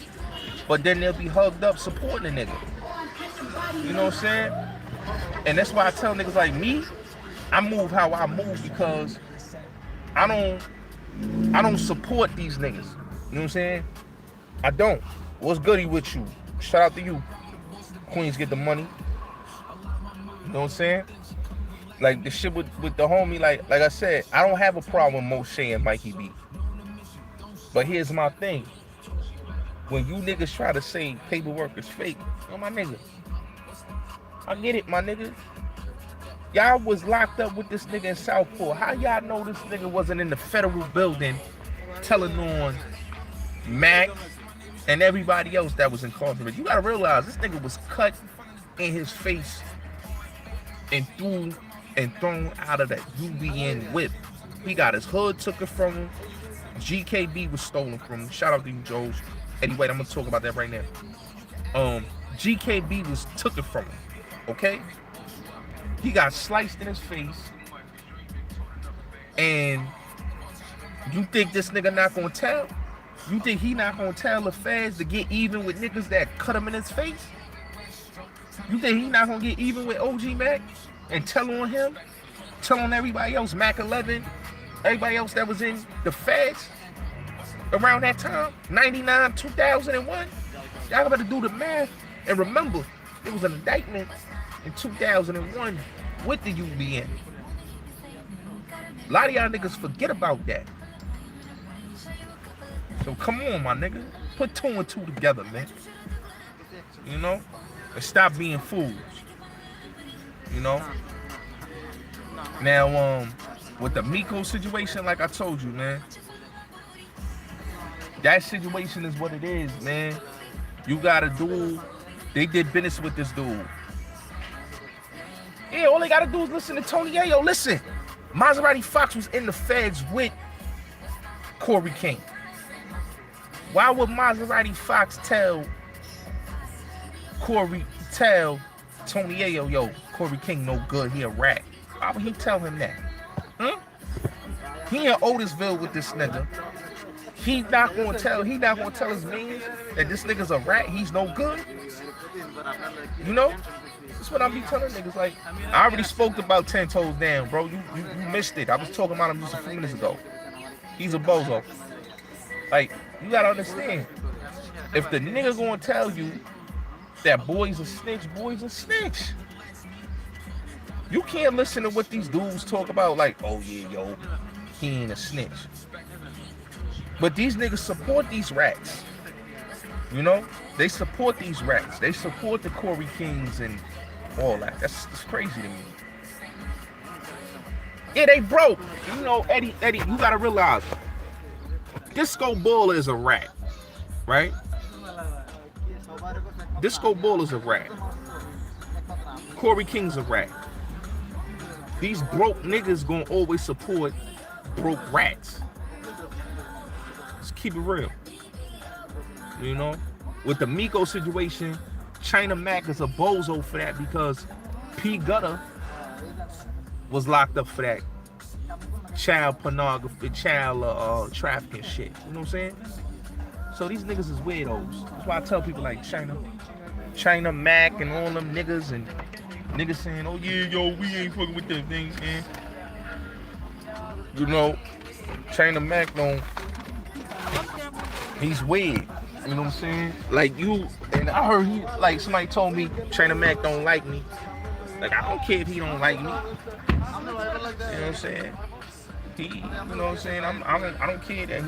But then they'll be hugged up supporting the nigga. You know what I'm saying? And that's why I tell niggas like me, I move how I move because I don't support these niggas. You know what I'm saying? I don't. What's goody with you? Shout out to you. Queens get the money. You know what I'm saying? Like the shit with the homie, like I said, I don't have a problem with Moshe and Mikey B. But here's my thing. When you niggas try to say paperwork is fake, yo, my nigga, I get it, my nigga. Y'all was locked up with this nigga in Southport. How y'all know this nigga wasn't in the federal building telling on Mac and everybody else that was incarcerated? You gotta realize this nigga was cut in his face and thrown out of that UBN whip. He got his hood took it from him. GKB was stolen from him. Shout out to you, Joes. Anyway, I'm gonna talk about that right now. GKB was took it from him. Okay? He got sliced in his face. And you think this nigga not gonna tell? You think he not gonna tell the feds to get even with niggas that cut him in his face? You think he not gonna get even with OG Mac and tell on him? Tell on everybody else, Mac 11, everybody else that was in the feds around that time, 99, 2001. Y'all better do the math and remember, there was an indictment in 2001 with the UBN. A lot of y'all niggas forget about that. So come on, my nigga. Put 2 and 2 together, man. You know? And stop being fools. You know? Now, with the Miko situation, like I told you, man, that situation is what it is, man. You got a dude, they did business with this dude. Yeah, all they gotta do is listen to Tony Ayo. Listen, Maserati Fox was in the feds with Corey King. Why would Maserati Fox tell Tony Ayo, yo, Corey King no good, he a rat? Why would he tell him that? He in Otisville with this nigga. He not gonna tell his man that this nigga's a rat, he's no good. You know? That's what I be telling niggas. Like, I already spoke about 10 Toes Down, bro. You missed it. I was talking about him just a few minutes ago. He's a bozo. Like, you gotta understand. If the nigga gonna tell you that boy's a snitch. You can't listen to what these dudes talk about like, oh yeah, yo, he ain't a snitch. But these niggas support these rats. You know? They support these rats. They support the Corey Kings and all that. That's crazy to me. Yeah, they broke. You know, Eddie, you gotta realize, Disco Bull is a rat, right? Disco Bull is a rat. Corey King's a rat. These broke niggas gonna always support broke rats. Let's keep it real. You know? With the Miko situation, China Mac is a bozo for that because P. Gutter was locked up for that child pornography, child trafficking shit. You know what I'm saying? So these niggas is weirdos. That's why I tell people like China Mac and all them niggas and niggas saying, oh yeah, yo, we ain't fucking with them things, man. You know, China Mac he's weird. You know what I'm saying? Like you, and I heard like somebody told me China Mac don't like me. Like I don't care if he don't like me. You know what I'm saying? You know what I'm saying? I don't care that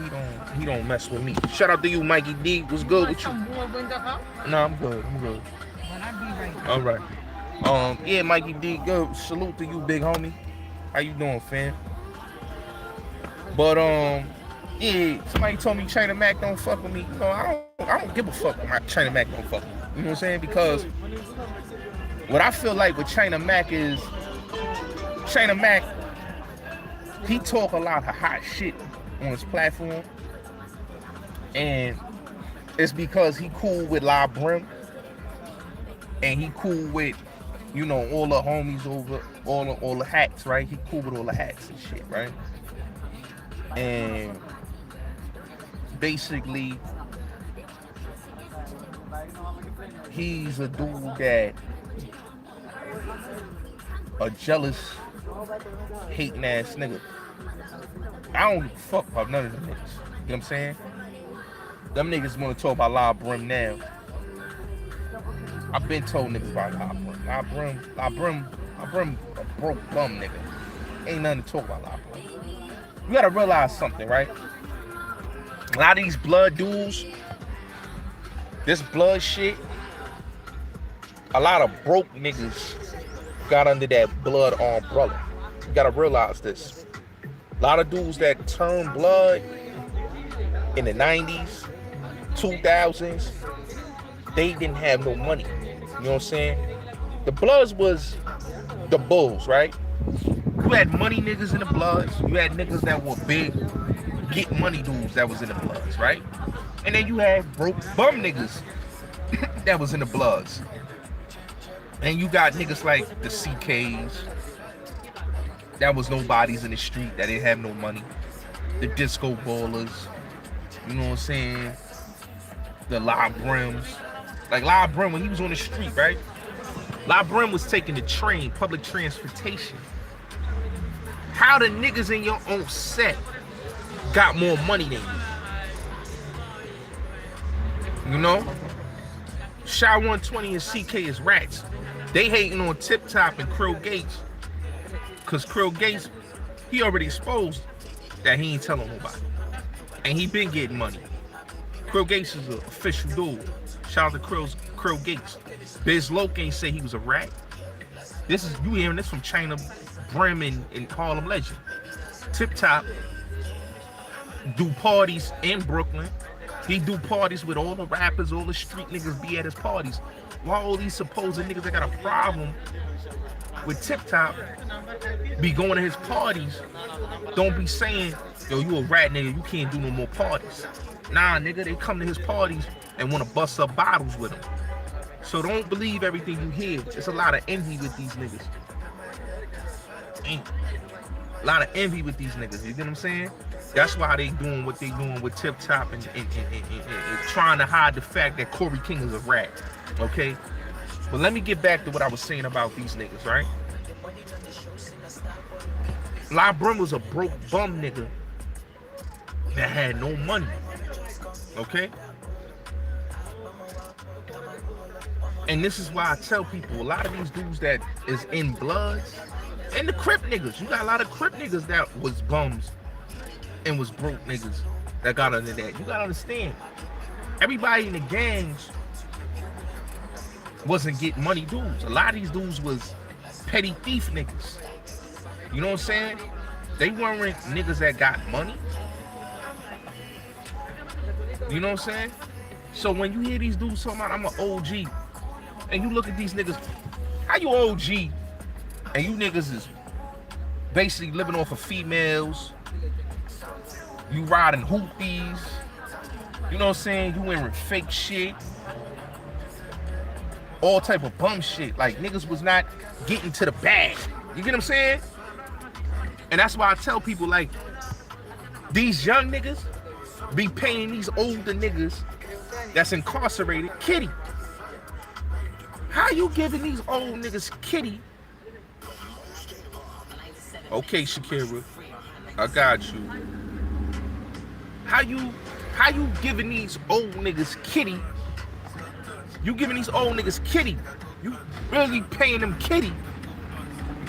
he don't mess with me. Shout out to you, Mikey D. What's good with you? No, I'm good. All right. Yeah, Mikey D. Good. Salute to you, big homie. How you doing, fam? But yeah, somebody told me China Mac don't fuck with me. You know, I don't give a fuck when China Mac don't fuck with me. You know what I'm saying? Because what I feel like with China Mac is China Mac, he talk a lot of hot shit on his platform. And it's because he cool with La Brim. And he cool with, you know, all the homies over, all the hats, right? He cool with all the hats and shit, right? And basically, he's a dude that a jealous, hating ass nigga. I don't give a fuck about none of them niggas. You know what I'm saying? Them niggas want to talk about La Brim now. I've been told niggas about La Brim a broke bum nigga. Ain't nothing to talk about La Brim. You gotta realize something, right? A lot of these blood dudes, this blood shit, a lot of broke niggas got under that blood umbrella. You gotta realize this. A lot of dudes that turned blood in the 90s, 2000s, they didn't have no money. You know what I'm saying? The Bloods was the Bulls, right? You had money niggas in the Bloods. You had niggas that were big, get money dudes that was in the Bloods, right? And then you had broke bum niggas that was in the Bloods. And you got niggas like the CKs, that was nobodies in the street, that didn't have no money. The disco ballers, you know what I'm saying? The La Brims. Like La Brim, when he was on the street, right? La Brim was taking the train, public transportation. How the niggas in your own set got more money than you? You know? Shy 120 and CK is rats. They hating on Tip Top and Krill Gates. Cause Krill Gates, he already exposed that he ain't telling nobody. And he been getting money. Krill Gates is an official dude. Shout out to Krill Gates. Biz Loke ain't say he was a rat. This is, you hearing this from China Brim and Harlem Legend. Tip Top do parties in Brooklyn. He do parties with all the rappers, all the street niggas be at his parties. While all these supposed niggas that got a problem with Tip Top be going to his parties, don't be saying, yo, you a rat nigga, you can't do no more parties. Nah, nigga, they come to his parties and want to bust up bottles with him. So don't believe everything you hear. There's a lot of envy with these niggas. A lot of envy with these niggas, you get what I'm saying? That's why they doing what they doing with Tip Top and trying to hide the fact that Corey King is a rat, okay? But let me get back to what I was saying about these niggas, right? La Brim was a broke bum nigga that had no money, okay? And this is why I tell people, a lot of these dudes that is in Bloods, and the Crip niggas, you got a lot of Crip niggas that was bums and was broke niggas that got under that. You gotta understand, everybody in the gangs wasn't getting money dudes. A lot of these dudes was petty thief niggas. You know what I'm saying? They weren't niggas that got money. You know what I'm saying? So when you hear these dudes talking about I'm an OG, and you look at these niggas, how you OG and you niggas is basically living off of females, you riding hoopties, you know what I'm saying? You wearing fake shit, all type of bum shit. Like, niggas was not getting to the bag. You get what I'm saying? And that's why I tell people, like, these young niggas be paying these older niggas that's incarcerated kitty. How you giving these old niggas kitty? Okay, Shakira, I got you. How you giving these old niggas kitty? You giving these old niggas kitty. You really paying them kitty.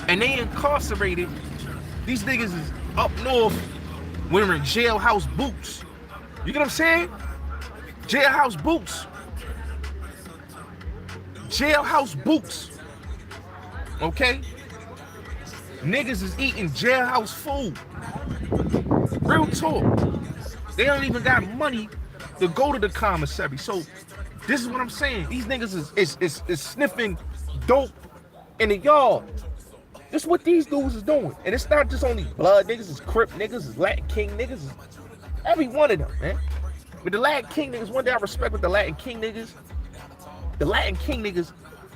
And they incarcerated. These niggas is up north wearing jailhouse boots. You get what I'm saying? Jailhouse boots. Jailhouse boots. Okay? Niggas is eating jailhouse food. Real talk. They don't even got money to go to the commissary. So this is what I'm saying. These niggas is sniffing dope in the yard. This is what these dudes is doing. And it's not just only Blood niggas, it's Crip niggas, it's Latin King niggas, it's every one of them, man. But the Latin King niggas, one thing I respect with the Latin King niggas,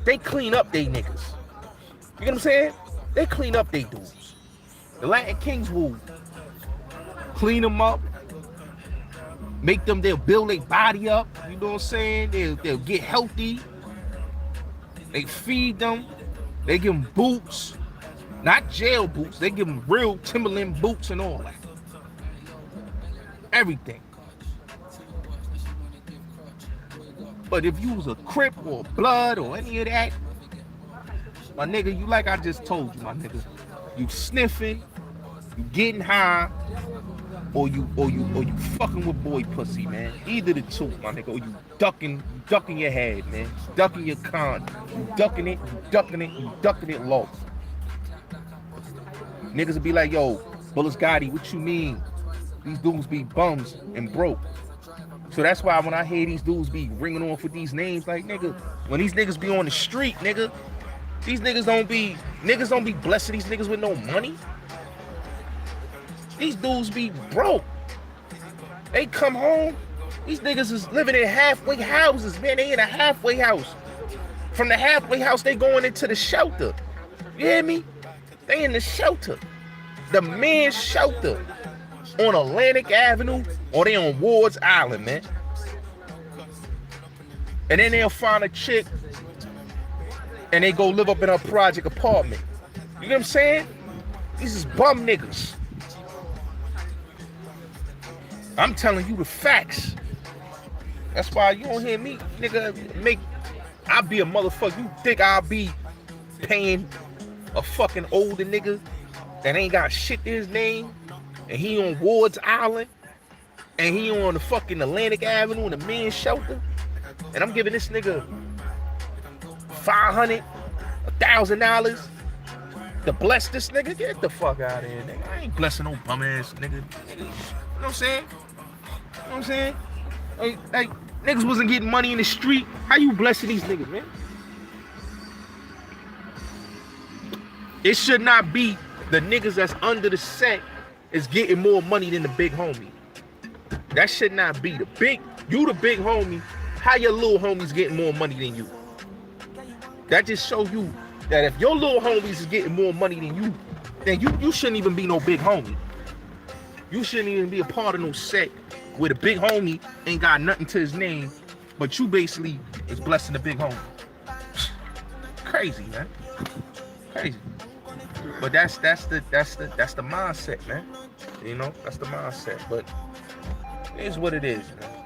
they clean up they niggas. You get what I'm saying? They clean up they dudes. The Latin Kings will clean them up, make them, they'll build their body up, you know what I'm saying? They'll get healthy. They feed them. They give them boots. Not jail boots. They give them real Timberland boots and all that. Everything. But if you was a Crip or Blood or any of that, my nigga, you like I just told you, my nigga, you sniffing, you getting high, or you fucking with boy pussy, man. Either the two, my nigga. Or you ducking your head, man. Ducking your con. You ducking it low. Niggas will be like, yo, Bulletz Gotti, what you mean? These dudes be bums and broke. So that's why when I hear these dudes be ringing off with these names, like, nigga, when these niggas be on the street, nigga, these niggas don't be blessing these niggas with no money. These dudes be broke. They come home, these niggas is living in halfway houses, man. They in a halfway house. From the halfway house, they going into the shelter. You hear me? They in the shelter. The men's shelter on Atlantic Avenue, or they on Ward's Island, man. And then they'll find a chick and they go live up in her project apartment. You know what I'm saying? These is bum niggas. I'm telling you the facts. That's why you don't hear me, nigga, I'll be a motherfucker. You think I'll be paying a fucking older nigga that ain't got shit to his name, and he on Ward's Island, and he on the fucking Atlantic Avenue in the men's shelter, and I'm giving this nigga $500, $1,000 to bless this nigga. Get the fuck out of here, nigga. I ain't blessing no bum ass nigga. You know what I'm saying? You know what I'm saying? Like niggas wasn't getting money in the street. How you blessing these niggas, man? It should not be the niggas that's under the set is getting more money than the big homie. That should not be. You the big homie. How your little homies getting more money than you? That just show you that if your little homies is getting more money than you, then you shouldn't even be no big homie. You shouldn't even be a part of no set where the big homie ain't got nothing to his name, but you basically is blessing the big homie. Crazy, man. Crazy. But that's the mindset, man. You know, that's the mindset. But it is what it is, man.